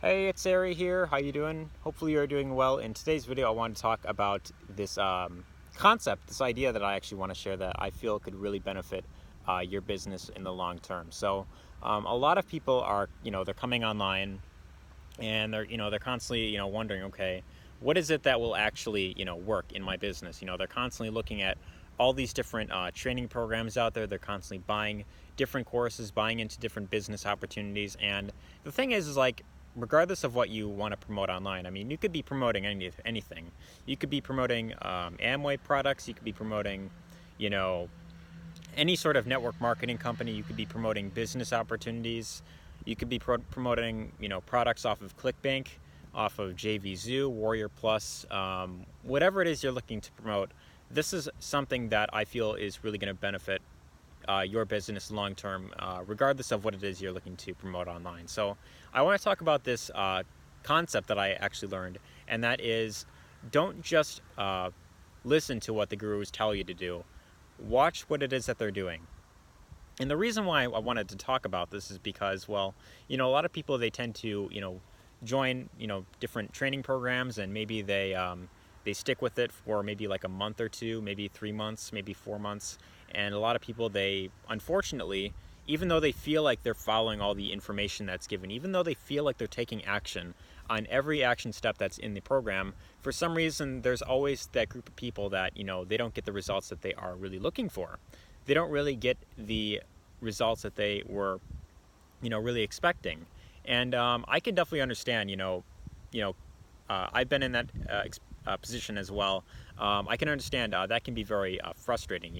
Hey, it's Ari here. How you doing? Hopefully you're doing well. In today's video, I want to talk about this concept, this idea that I actually want to share that I feel could really benefit your business in the long term. A lot of people are, they're coming online and they're constantly, wondering, okay, what is it that will actually, work in my business? They're constantly looking at all these different training programs out there. They're constantly buying different courses, buying into different business opportunities. And the thing is like, regardless of what you want to promote online, I mean, you could be promoting anything. You could be promoting Amway products. You could be promoting, you know, any sort of network marketing company. You could be promoting business opportunities. You could be promoting, products off of ClickBank, off of JVZoo, Warrior Plus, whatever it is you're looking to promote. This is something that I feel is really going to benefit your business long term, regardless of what it is you're looking to promote online. So I want to talk about this concept that I actually learned, and that is, don't just listen to what the gurus tell you to do. Watch what it is that they're doing. And the reason why I wanted to talk about this is because, well, a lot of people, they tend to, join, different training programs, and maybe they stick with it for maybe like a month or two, maybe 3 months, maybe 4 months. And a lot of people, they, unfortunately, even though they feel like they're following all the information that's given, even though they feel like they're taking action on every action step that's in the program, for some reason, there's always that group of people that, they don't get the results that they are really looking for. They don't really get the results that they were, really expecting. And I can definitely understand, I've been in that position as well. I can understand that can be very frustrating.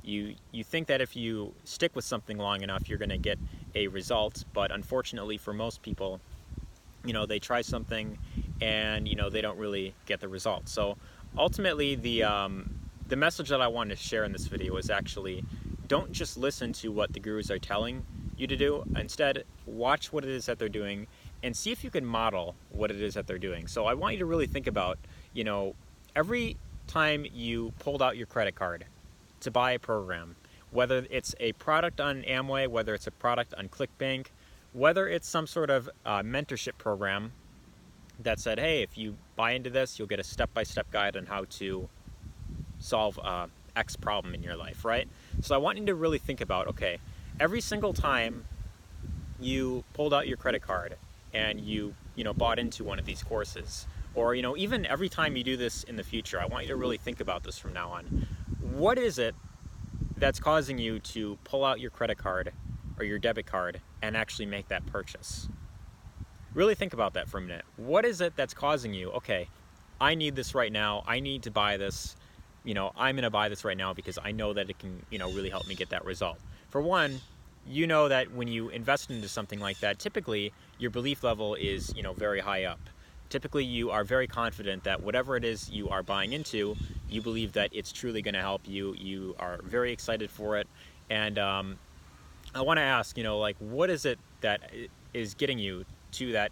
You think that if you stick with something long enough, you're going to get a result, but unfortunately for most people, they try something and they don't really get the result. So ultimately, the message that I wanted to share in this video is actually, don't just listen to what the gurus are telling you to do. Instead, watch what it is that they're doing and see if you can model what it is that they're doing. So I want you to really think about, every time you pulled out your credit card to buy a program, whether it's a product on Amway, whether it's a product on ClickBank, whether it's some sort of mentorship program that said, hey, if you buy into this, you'll get a step-by-step guide on how to solve X problem in your life, right? So I want you to really think about, okay, every single time you pulled out your credit card and you bought into one of these courses, or even every time you do this in the future, I want you to really think about this from now on. What is it that's causing you to pull out your credit card or your debit card and actually make that purchase? Really think about that for a minute. What is it that's causing you, okay, I need this right now, I need to buy this, I'm going to buy this right now because I know that it can, really help me get that result. For one, you know that when you invest into something like that, typically your belief level is, very high up. Typically you are very confident that whatever it is you are buying into, you believe that it's truly going to help you. You are very excited for it. And I want to ask, what is it that is getting you to that,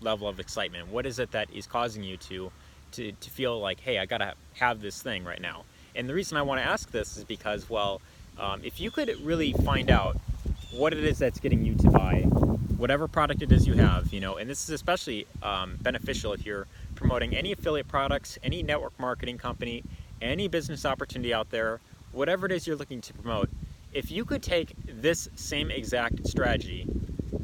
level of excitement? What is it that is causing you to feel like, hey, I gotta have this thing right now? And the reason I want to ask this is because, well, if you could really find out what it is that's getting you to buy whatever product it is you have, and this is especially beneficial if you're promoting any affiliate products, any network marketing company, any business opportunity out there, whatever it is you're looking to promote. If you could take this same exact strategy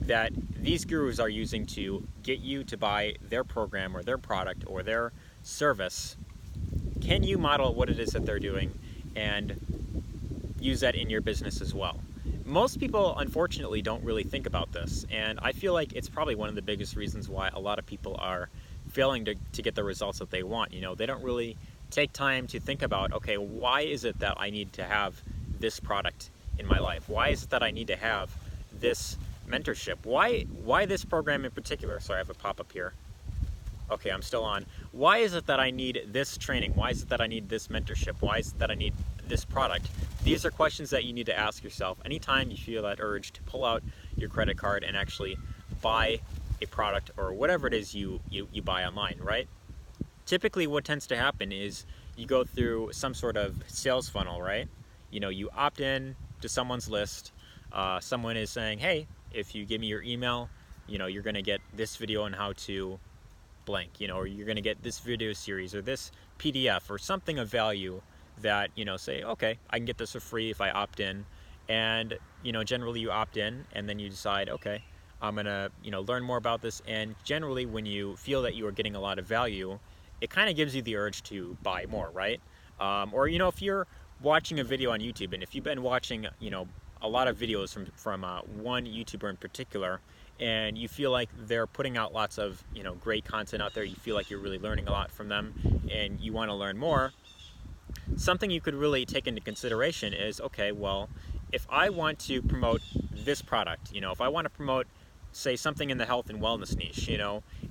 that these gurus are using to get you to buy their program or their product or their service, can you model what it is that they're doing and use that in your business as well? Most people, unfortunately, don't really think about this, and I feel like it's probably one of the biggest reasons why a lot of people are failing to get the results that they want. They don't really take time to think about, okay, why is it that I need to have this product in my life? Why is it that I need to have this mentorship? Why this program in particular? Sorry, I have a pop-up here. Okay, I'm still on. Why is it that I need this training? Why is it that I need this mentorship? Why is it that I need this product? These are questions that you need to ask yourself anytime you feel that urge to pull out your credit card and actually buy a product or whatever it is you buy online, right? Typically what tends to happen is you go through some sort of sales funnel, right? You opt in to someone's list. Someone is saying, hey, if you give me your email, you're going to get this video on how to blank, or you're going to get this video series or this PDF or something of value that, say, okay, I can get this for free if I opt in. And, generally you opt in and then you decide, okay, I'm going to, learn more about this. And generally when you feel that you are getting a lot of value, it kind of gives you the urge to buy more, right? Or, if you're watching a video on YouTube, and if you've been watching, a lot of videos from one YouTuber in particular, and you feel like they're putting out lots of, great content out there, you feel like you're really learning a lot from them, and you want to learn more, something you could really take into consideration is, okay, well, if I want to promote this product, if I want to promote, say, something in the health and wellness niche,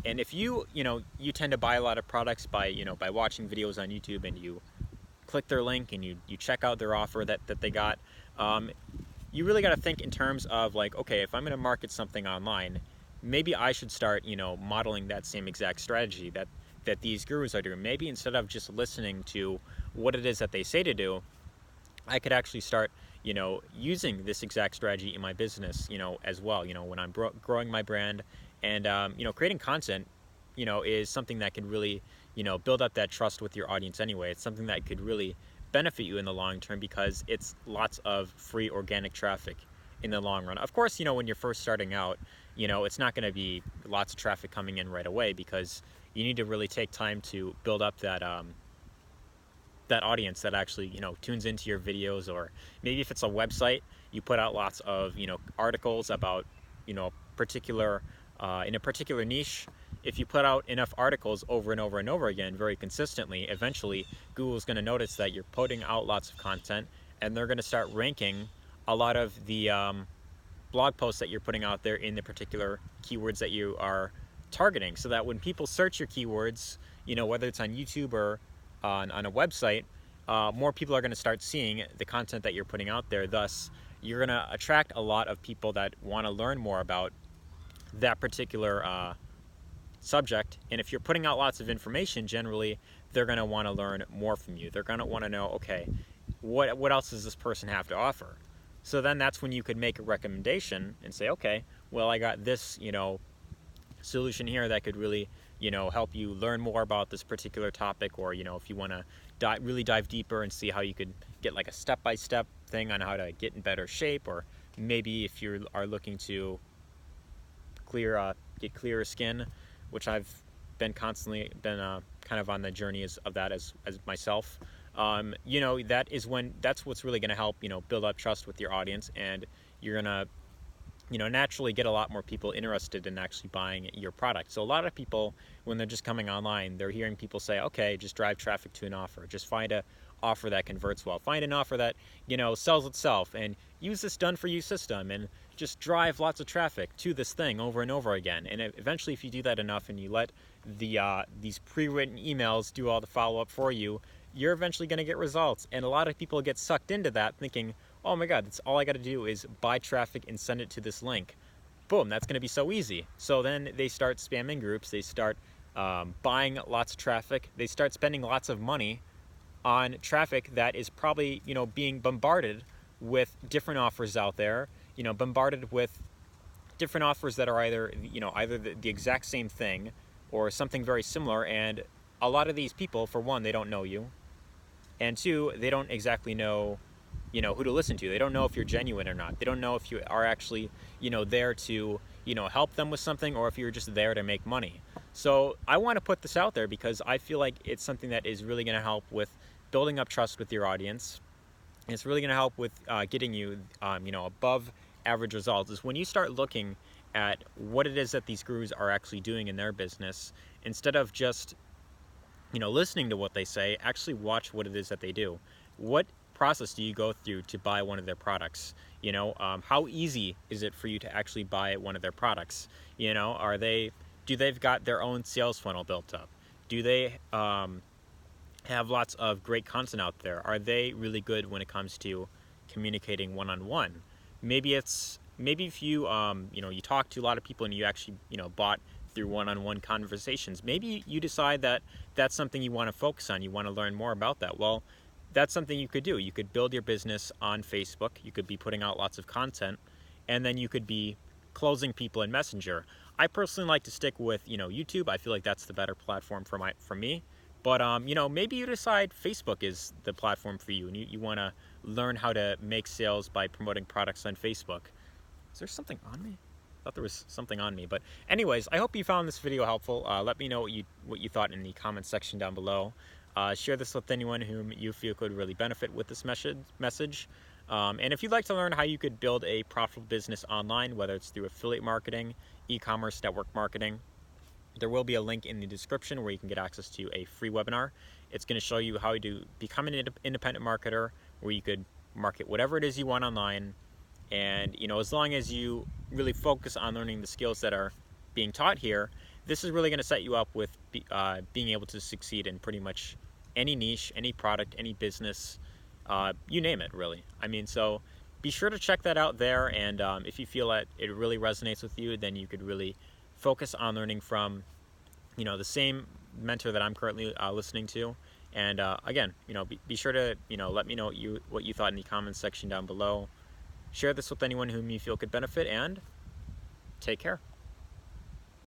and if you tend to buy a lot of products by watching videos on YouTube, and you click their link and you check out their offer that they got, you really got to think in terms of like, okay, if I'm going to market something online, maybe I should start, modeling that same exact strategy that these gurus are doing. Maybe instead of just listening to what it is that they say to do, I could actually start, using this exact strategy in my business, as well, when I'm growing my brand. And, creating content, is something that could really, build up that trust with your audience anyway. It's something that could really benefit you in the long term because it's lots of free organic traffic in the long run. Of course, when you're first starting out, it's not going to be lots of traffic coming in right away because you need to really take time to build up that that audience that actually tunes into your videos. Or maybe if it's a website, you put out lots of articles about particular in a particular niche. If you put out enough articles over and over and over again very consistently, eventually Google's going to notice that you're putting out lots of content, and they're going to start ranking a lot of the blog posts that you're putting out there in the particular keywords that you are targeting, so that when people search your keywords, whether it's on YouTube or on a website, more people are going to start seeing the content that you're putting out there. Thus, you're going to attract a lot of people that want to learn more about that particular subject. And if you're putting out lots of information, generally they're going to want to learn more from you. They're going to want to know, okay, what else does this person have to offer? So then that's when you could make a recommendation and say, okay, well, I got this solution here that could really help you learn more about this particular topic. Or if you want to really dive deeper and see how you could get like a step-by-step thing on how to get in better shape, or maybe if you are looking to get clearer skin, which I've been constantly kind of on the journey of that as myself. That's what's really going to help build up trust with your audience, and you're going to naturally get a lot more people interested in actually buying your product. So a lot of people, when they're just coming online, they're hearing people say, okay, just drive traffic to an offer, just find a offer that converts well, find an offer that sells itself, and use this done for you system, and just drive lots of traffic to this thing over and over again. And eventually, if you do that enough and you let these pre-written emails do all the follow-up for you, you're eventually going to get results. And a lot of people get sucked into that thinking, oh my god, that's all I got to do is buy traffic and send it to this link. Boom, that's going to be so easy. So then they start spamming groups, they start buying lots of traffic, they start spending lots of money on traffic that is probably being bombarded with different offers out there, bombarded with different offers that are either the exact same thing or something very similar. And a lot of these people, for one, they don't know you, and two, they don't exactly know who to listen to. They don't know if you're genuine or not. They don't know if you are actually there to help them with something, or if you're just there to make money. So I want to put this out there because I feel like it's something that is really going to help with building up trust with your audience. It's really going to help with getting you above average results. Is when you start looking at what it is that these gurus are actually doing in their business, instead of just listening to what they say, actually watch what it is that they do. What process do you go through to buy one of their products? How easy is it for you to actually buy one of their products? Do they've got their own sales funnel built up? Do they have lots of great content out there? Are they really good when it comes to communicating one-on-one? Maybe if you you talk to a lot of people and you actually bought through one-on-one conversations, maybe you decide that that's something you want to focus on, you want to learn more about that. Well, that's something you could do. You could build your business on Facebook, you could be putting out lots of content, and then you could be closing people in Messenger. I personally like to stick with, YouTube. I feel like that's the better platform for me. But maybe you decide Facebook is the platform for you, and you want to learn how to make sales by promoting products on Facebook. Is there something on me? I thought there was something on me. But anyways, I hope you found this video helpful. Let me know what you thought in the comments section down below. Share this with anyone whom you feel could really benefit with this message. And if you'd like to learn how you could build a profitable business online, whether it's through affiliate marketing, e-commerce, network marketing, there will be a link in the description where you can get access to a free webinar. It's going to show you how to become an independent marketer, where you could market whatever it is you want online. And as long as you really focus on learning the skills that are being taught here, this is really going to set you up with being able to succeed in pretty much any niche, any product, any business, you name it, really. So be sure to check that out there. And if you feel that it really resonates with you, then you could really focus on learning from the same mentor that I'm currently listening to. And again, be sure to let me know what you thought in the comments section down below. Share this with anyone whom you feel could benefit, and take care.